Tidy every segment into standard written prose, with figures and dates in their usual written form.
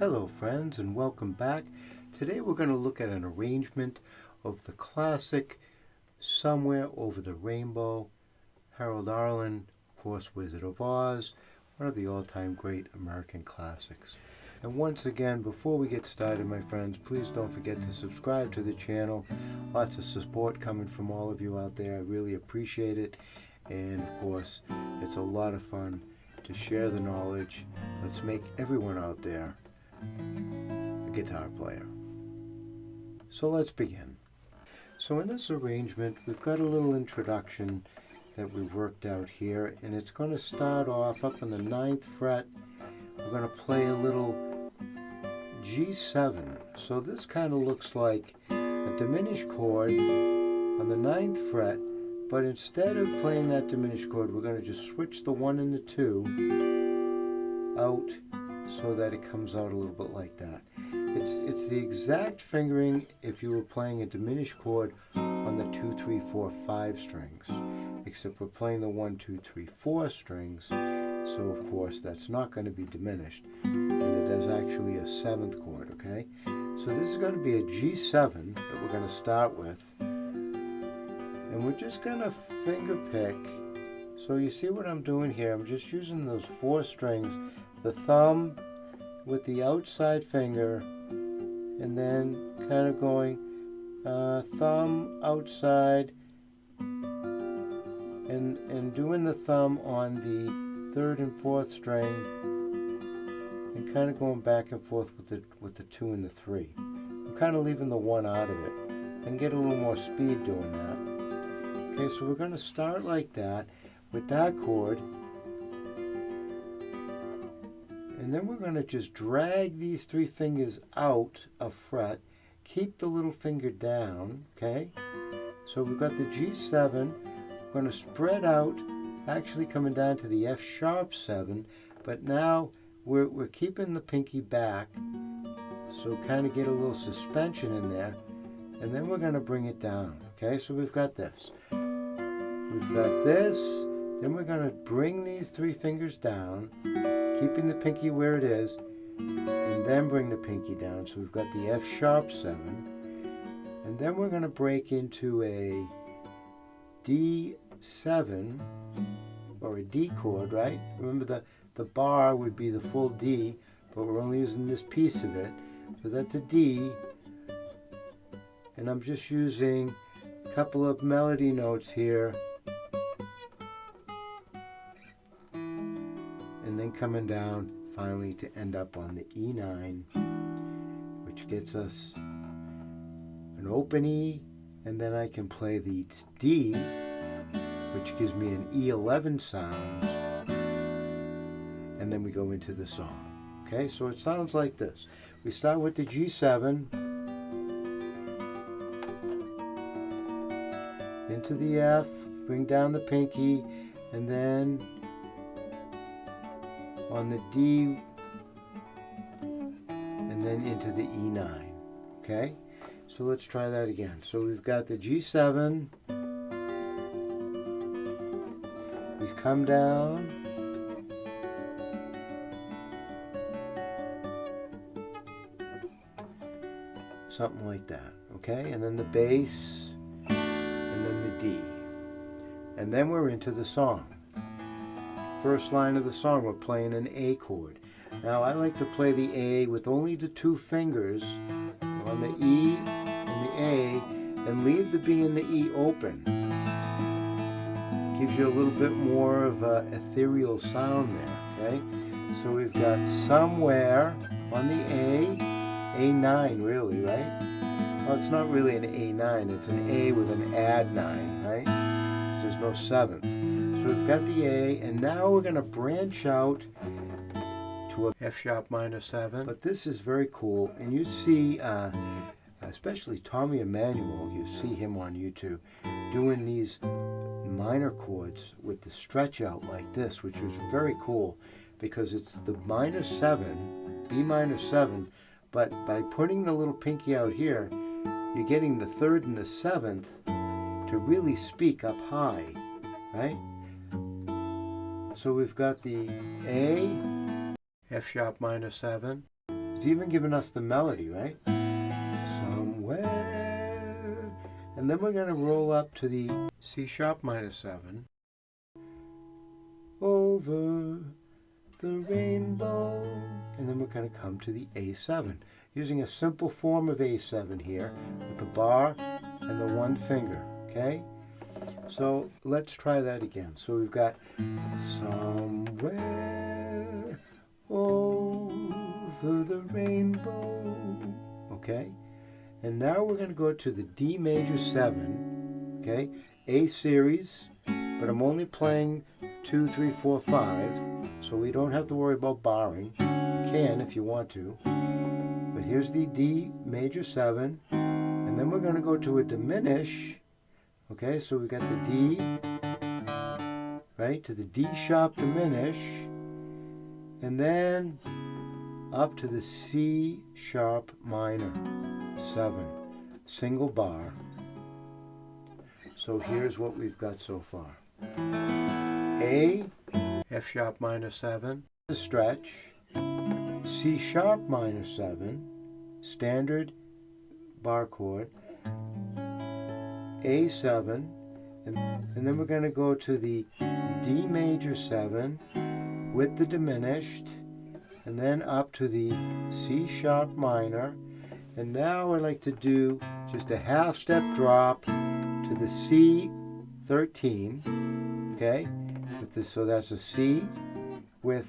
Hello friends and welcome back. Today we're going to look at an arrangement of the classic Somewhere Over the Rainbow, Harold Arlen, of course Wizard of Oz, one of the all-time great American classics. And once again, before we get started, my friends, please don't forget to subscribe to the channel. Lots of support coming from all of you out there. I really appreciate it. And of course, it's a lot of fun to share the knowledge. Let's make everyone out there a guitar player. So let's begin. So in this arrangement, we've got a little introduction that we've worked out here, and it's going to start off up on the 9th fret. We're going to play a little G7. So this kind of looks like a diminished chord on the 9th fret, but instead of playing that diminished chord, we're going to just switch the 1 and the 2 out so that it comes out a little bit like that. It's the exact fingering if you were playing a diminished chord on the 2, 3, 4, 5 strings, except we're playing the 1, 2, 3, 4 strings, so of course that's not going to be diminished, and it is actually a 7th chord, okay? So this is going to be a G7 that we're going to start with, and we're just going to finger pick. So you see what I'm doing here? I'm just using those 4 strings, the thumb with the outside finger, and then kind of going thumb outside, and doing the thumb on the 3rd and 4th string, and kind of going back and forth with the 2 and the 3. I'm kind of leaving the 1 out of it, and get a little more speed doing that. Okay, so we're going to start like that with that chord. And then we're going to just drag these 3 fingers out a fret, keep the little finger down, okay? So we've got the G7, we're going to spread out, actually coming down to the F sharp 7, but now we're keeping the pinky back, so kind of get a little suspension in there, and then we're going to bring it down, okay? So we've got this. We've got this, then we're going to bring these 3 fingers down, keeping the pinky where it is, and then bring the pinky down. So we've got the F sharp 7, and then we're going to break into a D7, or a D chord, right? Remember the bar would be the full D, but we're only using this piece of it. So that's a D, and I'm just using a couple of melody notes here, and then coming down finally to end up on the E9, which gets us an open E, and then I can play the D, which gives me an E11 sound, and then we go into the song. Okay, so it sounds like this. We start with the G7, into the F, bring down the pinky, and then on the D, and then into the E9, okay? So let's try that again. So we've got the G7, we come down, something like that, okay? And then the bass, and then the D. And then we're into the song. First line of the song, we're playing an A chord. Now I like to play the A with only the 2 fingers on the E and the A, and leave the B and the E open. Gives you a little bit more of an ethereal sound there, okay? So we've got Somewhere on the A, A9 really, right? Well, it's not really an A9, it's an A with an add 9, right? There's no 7th. So we've got the A, and now we're going to branch out to a F sharp minor 7. But this is very cool, and you see, especially Tommy Emmanuel, you see him on YouTube, doing these minor chords with the stretch out like this, which is very cool, because it's the minor 7, B minor 7, but by putting the little pinky out here, you're getting the 3rd and the 7th to really speak up high, right? So we've got the A, F sharp minor 7, It's even giving us the melody, right? Somewhere. And then we're going to roll up to the C sharp minor 7. Over the rainbow. And then we're going to come to the A7. Using a simple form of A7 here with the bar and the one finger, okay? So let's try that again. So we've got somewhere over the rainbow, okay? And now we're going to go to the D major 7, okay? A series, but I'm only playing 2, 3, 4, 5, so we don't have to worry about barring. You can if you want to. But here's the D major 7, and then we're going to go to a diminish. Okay, so we got the D, right, to the D sharp diminish, and then up to the C sharp minor 7, single bar. So here's what we've got so far. A, F sharp minor 7, the stretch, C sharp minor 7, standard bar chord, A7, and then we're going to go to the D major 7 with the diminished, and then up to the C sharp minor, and now I like to do just a half step drop to the C13, okay, with this, so that's a C with,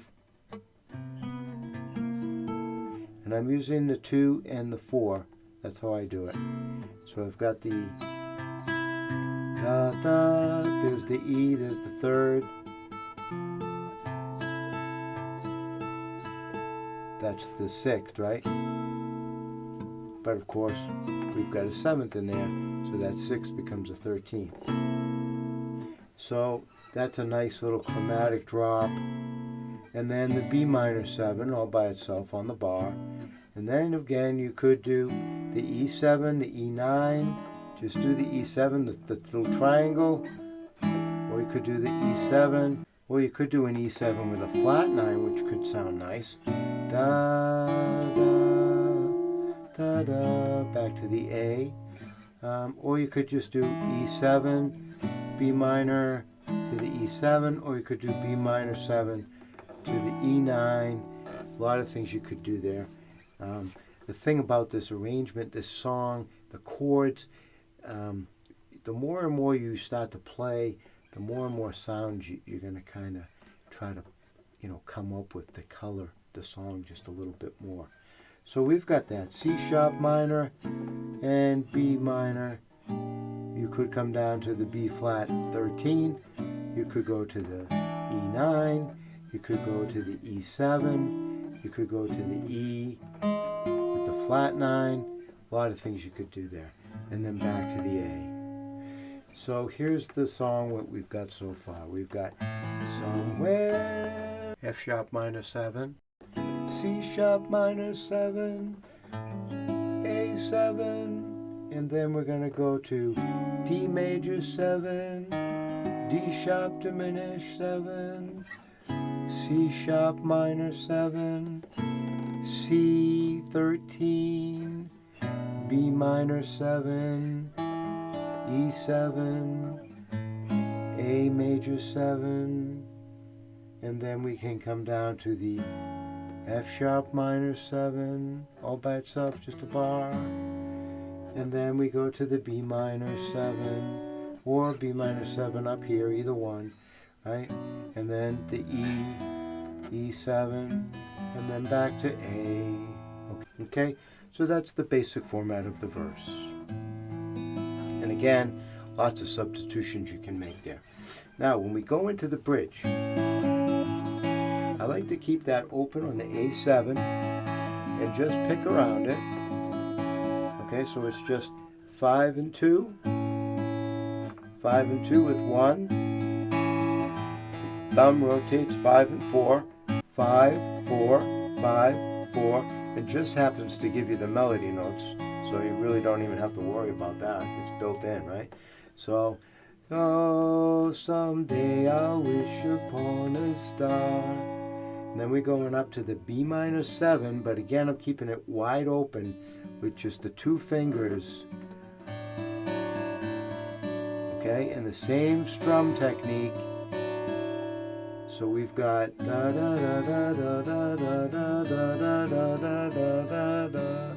and I'm using the 2 and the 4, that's how I do it. So I've got the da, da, there's the E, there's the 3rd. That's the 6th, right? But of course, we've got a 7th in there, so that 6 becomes a 13th. So that's a nice little chromatic drop. And then the B minor 7 all by itself on the bar. And then again, you could do the E7, the E9, just do the E7, the little triangle, or you could do the E7, or you could do an E7 with a flat 9, which could sound nice. Da, da, da, da, back to the A. Or you could just do E7, B minor to the E7, or you could do B minor 7 to the E9. A lot of things you could do there. The thing about this arrangement, this song, the chords, the more and more you start to play, the more and more sounds you're going to kind of try to, come up with to color the song just a little bit more. So we've got that C sharp minor and B minor. You could come down to the B flat 13. You could go to the E9. You could go to the E7. You could go to the E with the flat 9. A lot of things you could do there. And then back to the A. So here's the song what we've got so far. We've got somewhere, F sharp minor 7, C sharp minor 7, A7, and then we're going to go to D major 7, D sharp diminished 7, C sharp minor 7, C13, B minor 7, E7, A major 7, and then we can come down to the F sharp minor 7, all by itself, just a bar, and then we go to the B minor 7, or B minor 7 up here, either one, right, and then the E, E7, and then back to A, okay, so that's the basic format of the verse. And again, lots of substitutions you can make there. Now, when we go into the bridge, I like to keep that open on the A7 and just pick around it. Okay, so it's just 5 and 2, 5 and 2 with 1. Thumb rotates 5 and 4, 5, 4, 5, 4. It just happens to give you the melody notes. So you really don't even have to worry about that. It's built in, right? So, oh, someday I'll wish upon a star And then we're going up to the B minor 7, but again I'm keeping it wide open with just the 2 fingers. Okay, and the same strum technique. So we've got da da da da da da da da da da da da da da,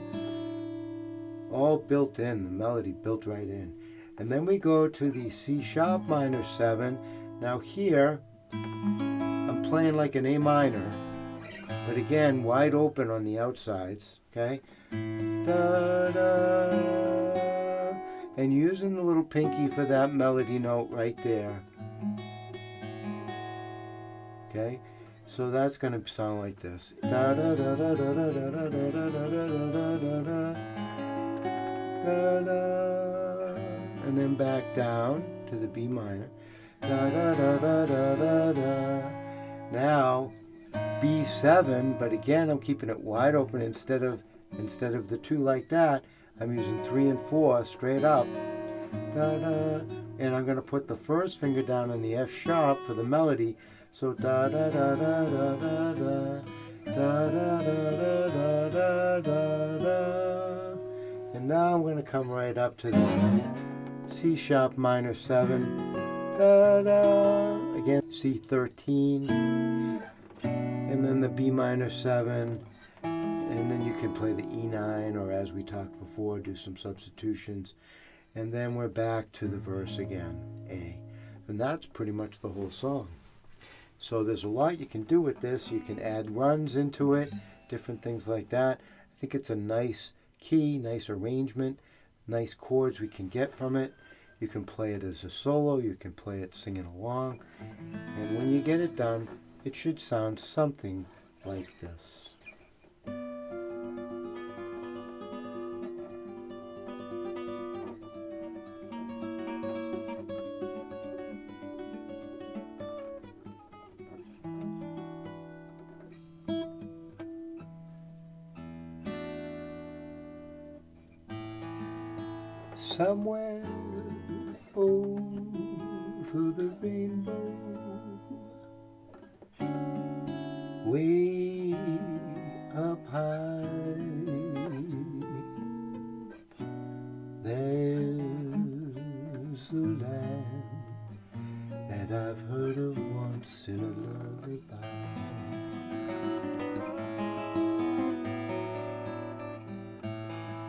all built in, the melody built right in. And then we go to the C sharp minor 7. Now here I'm playing like an A minor, but again wide open on the outsides. Okay, da da, and using the little pinky for that melody note right there. Okay, so that's going to sound like this. Da da da da da da da da da da da da da, and then back down to the B minor. Da da da da da da da. Now B7, but again I'm keeping it wide open. Instead of the 2 like that, I'm using 3 and 4 straight up. Da da, and I'm going to put the first finger down on the F sharp for the melody. So da da da da da da da da da da da da da da. And now I'm going to come right up to the C sharp minor 7. Da da. Again C13. And then the B minor 7. And then you can play the E9, or as we talked before, do some substitutions. And then we're back to the verse again, A. And that's pretty much the whole song. So there's a lot you can do with this. You can add runs into it, different things like that. I think it's a nice key, nice arrangement, nice chords we can get from it. You can play it as a solo, you can play it singing along. And when you get it done, it should sound something like this. Somewhere over the rainbow, way up high, there's a land that I've heard of once in a lullaby.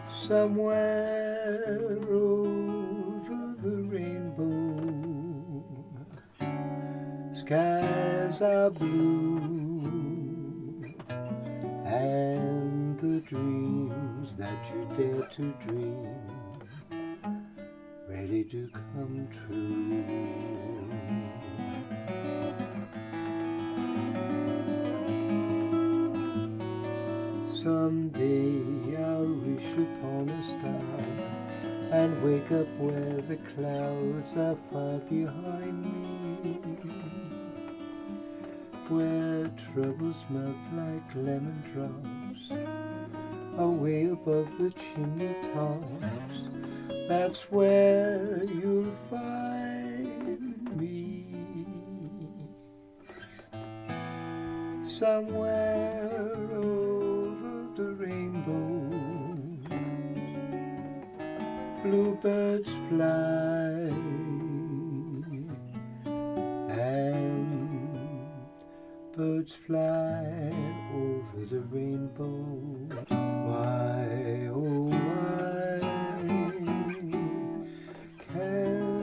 Somewhere over the rainbow, skies are blue, and the dreams that you dare to dream, ready to come true. Someday I'll wish upon a star and wake up where the clouds are far behind me, where troubles melt like lemon drops away above the chimney tops. That's where you'll find me. Somewhere over the rainbow, bluebirds fly, and birds fly over the rainbow. Why, oh why can't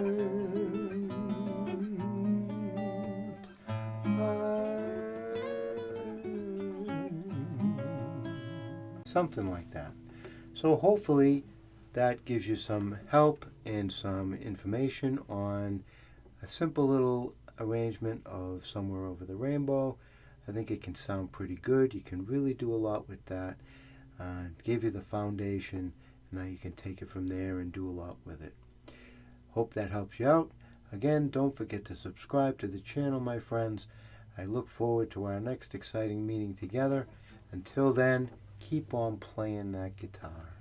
I? Something like that. So hopefully that gives you some help and some information on a simple little arrangement of Somewhere Over the Rainbow. I think it can sound pretty good. You can really do a lot with that. Give you the foundation, and now you can take it from there and do a lot with it. Hope that helps you out. Again, don't forget to subscribe to the channel, my friends. I look forward to our next exciting meeting together. Until then, keep on playing that guitar.